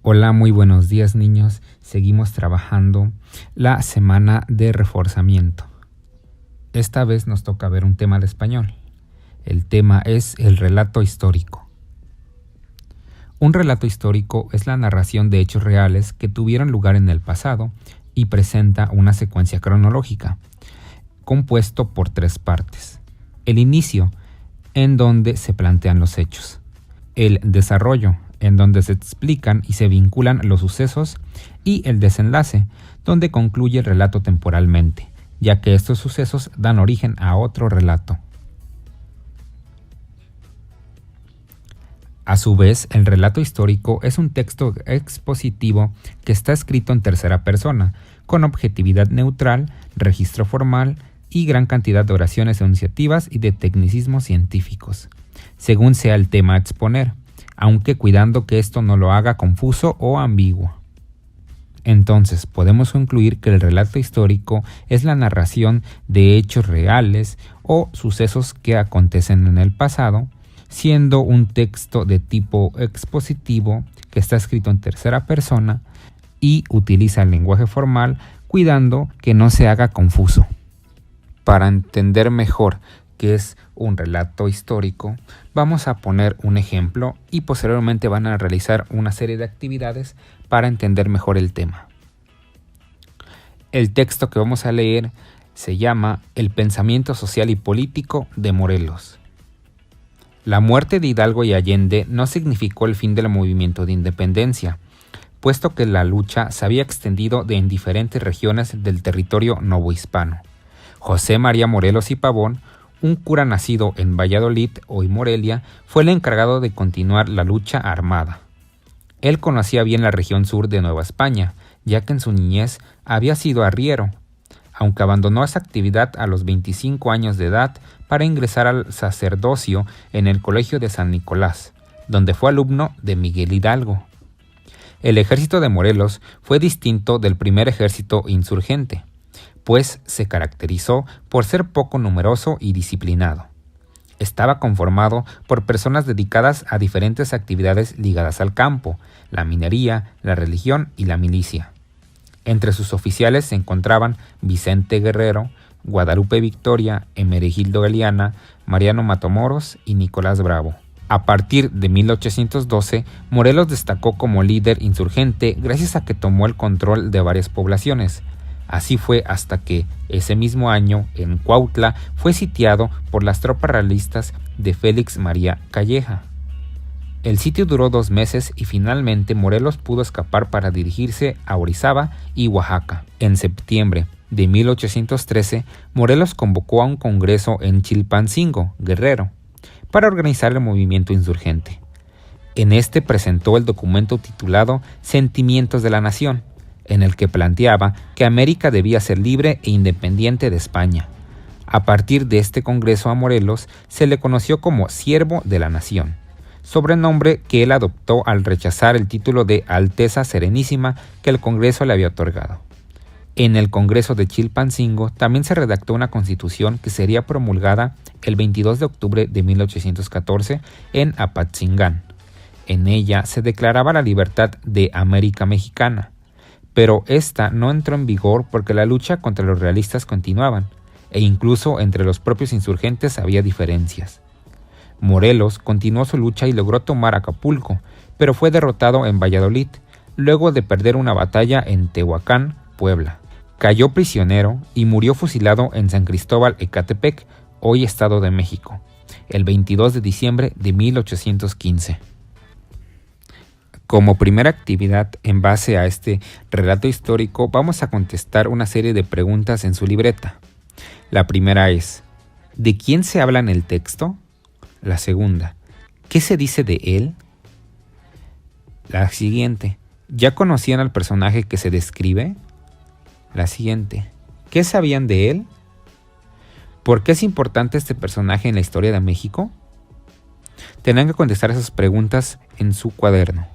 Hola, muy buenos días niños. Seguimos trabajando la semana de reforzamiento. Esta vez nos toca ver un tema de español. El tema es el relato histórico. Un relato histórico es la narración de hechos reales que tuvieron lugar en el pasado y presenta una secuencia cronológica, compuesto por 3 partes. El inicio, en donde se plantean los hechos. El desarrollo, en donde se explican y se vinculan los sucesos, y el desenlace, donde concluye el relato temporalmente, ya que estos sucesos dan origen a otro relato. A su vez, el relato histórico es un texto expositivo que está escrito en tercera persona, con objetividad neutral, registro formal y gran cantidad de oraciones enunciativas y de tecnicismos científicos, según sea el tema a exponer, aunque cuidando que esto no lo haga confuso o ambiguo. Entonces, podemos concluir que el relato histórico es la narración de hechos reales o sucesos que acontecen en el pasado, siendo un texto de tipo expositivo que está escrito en tercera persona y utiliza el lenguaje formal, cuidando que no se haga confuso. Para entender mejor qué es un relato histórico, vamos a poner un ejemplo y posteriormente van a realizar una serie de actividades para entender mejor el tema. El texto que vamos a leer se llama El pensamiento social y político de Morelos. La muerte de Hidalgo y Allende no significó el fin del movimiento de independencia, puesto que la lucha se había extendido en diferentes regiones del territorio novohispano. José María Morelos y Pavón, un cura nacido en Valladolid, hoy Morelia, fue el encargado de continuar la lucha armada. Él conocía bien la región sur de Nueva España, ya que en su niñez había sido arriero, aunque abandonó esa actividad a los 25 años de edad para ingresar al sacerdocio en el Colegio de San Nicolás, donde fue alumno de Miguel Hidalgo. El ejército de Morelos fue distinto del primer ejército insurgente, pues se caracterizó por ser poco numeroso y disciplinado. Estaba conformado por personas dedicadas a diferentes actividades ligadas al campo, la minería, la religión y la milicia. Entre sus oficiales se encontraban Vicente Guerrero, Guadalupe Victoria, Emeregildo Galeana, Mariano Matamoros y Nicolás Bravo. A partir de 1812, Morelos destacó como líder insurgente gracias a que tomó el control de varias poblaciones. Así fue hasta que, ese mismo año, en Cuautla, fue sitiado por las tropas realistas de Félix María Calleja. El sitio duró 2 meses y finalmente Morelos pudo escapar para dirigirse a Orizaba y Oaxaca. En septiembre de 1813, Morelos convocó a un congreso en Chilpancingo, Guerrero, para organizar el movimiento insurgente. En este presentó el documento titulado Sentimientos de la Nación, en el que planteaba que América debía ser libre e independiente de España. A partir de este congreso a Morelos se le conoció como Siervo de la Nación, sobrenombre que él adoptó al rechazar el título de Alteza Serenísima que el Congreso le había otorgado. En el Congreso de Chilpancingo también se redactó una constitución que sería promulgada el 22 de octubre de 1814 en Apatzingán. En ella se declaraba la libertad de América Mexicana, pero esta no entró en vigor porque la lucha contra los realistas continuaban, e incluso entre los propios insurgentes había diferencias. Morelos continuó su lucha y logró tomar Acapulco, pero fue derrotado en Valladolid, luego de perder una batalla en Tehuacán, Puebla. Cayó prisionero y murió fusilado en San Cristóbal Ecatepec, hoy Estado de México, el 22 de diciembre de 1815. Como primera actividad en base a este relato histórico, vamos a contestar una serie de preguntas en su libreta. La primera es, ¿de quién se habla en el texto? La segunda, ¿qué se dice de él? La siguiente, ¿ya conocían al personaje que se describe? La siguiente, ¿qué sabían de él? ¿Por qué es importante este personaje en la historia de México? Tendrán que contestar esas preguntas en su cuaderno.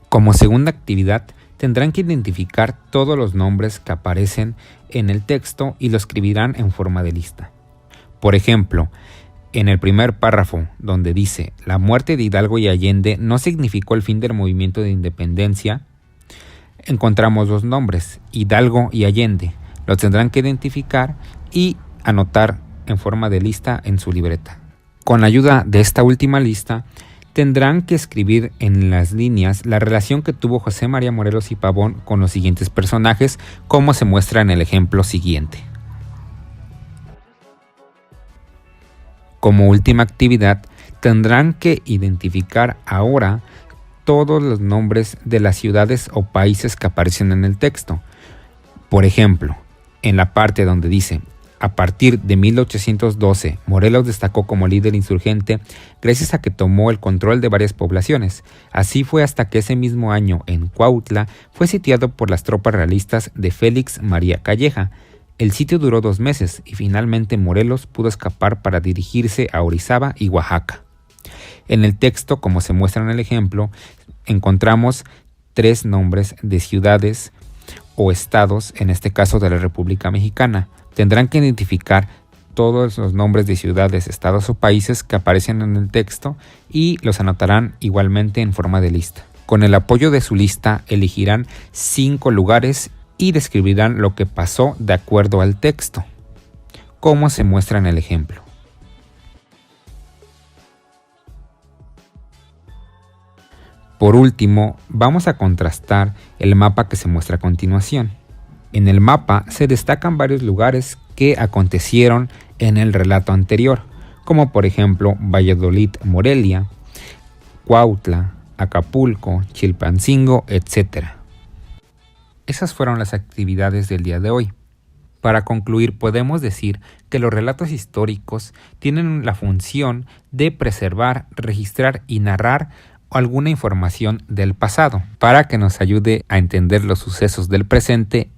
Como segunda actividad, tendrán que identificar todos los nombres que aparecen en el texto y lo escribirán en forma de lista. Por ejemplo, En el primer párrafo, donde dice la muerte de Hidalgo y Allende no significó el fin del movimiento de independencia, encontramos dos nombres, Hidalgo y Allende. Los tendrán que identificar y anotar en forma de lista en su libreta. Con la ayuda de esta última lista, tendrán que escribir en las líneas la relación que tuvo José María Morelos y Pavón con los siguientes personajes, como se muestra en el ejemplo siguiente. Como última actividad, tendrán que identificar ahora todos los nombres de las ciudades o países que aparecen en el texto. Por ejemplo, en la parte donde dice a partir de 1812, Morelos destacó como líder insurgente gracias a que tomó el control de varias poblaciones. Así fue hasta que ese mismo año, en Cuautla, fue sitiado por las tropas realistas de Félix María Calleja. El sitio duró 2 meses y finalmente Morelos pudo escapar para dirigirse a Orizaba y Oaxaca. En el texto, como se muestra en el ejemplo, encontramos 3 nombres de ciudades o estados, en este caso de la República Mexicana. Tendrán que identificar todos los nombres de ciudades, estados o países que aparecen en el texto y los anotarán igualmente en forma de lista. Con el apoyo de su lista elegirán 5 lugares y describirán lo que pasó de acuerdo al texto, como se muestra en el ejemplo. Por último, vamos a contrastar el mapa que se muestra a continuación. En el mapa se destacan varios lugares que acontecieron en el relato anterior, como por ejemplo Valladolid, Morelia, Cuautla, Acapulco, Chilpancingo, etc. Esas fueron las actividades del día de hoy. Para concluir, podemos decir que los relatos históricos tienen la función de preservar, registrar y narrar alguna información del pasado, para que nos ayude a entender los sucesos del presente